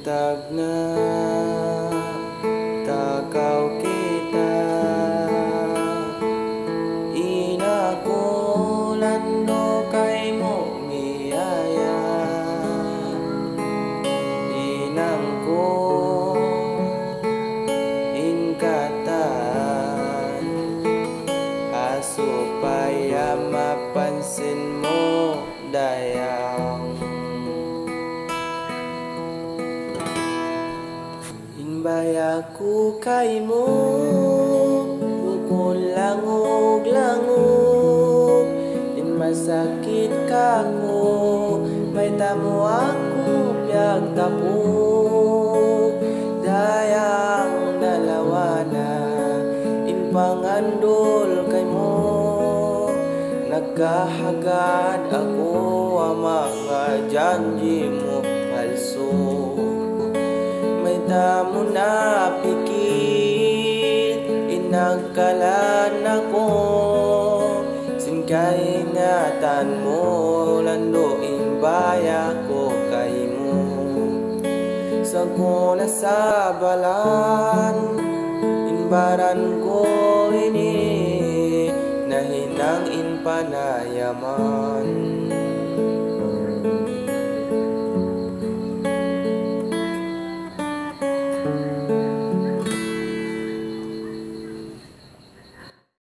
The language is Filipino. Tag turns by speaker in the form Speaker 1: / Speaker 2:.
Speaker 1: tagna takaw kita inakulando kay mo miyaya inangko ingkatan asupaya mapansin mo dayang inbaya ko kay mo bukol langog din masakit ka ko may tamo ako biyag tapok dayang dalawa na inpangandol kay mo nagkahagad ako ang mga janji mo palso may tamo na pikit inagkalan ako singkaingatan mo landoing baya ko kay mo sa ko nasabalan inbaran ko ini nahinang inpanayaman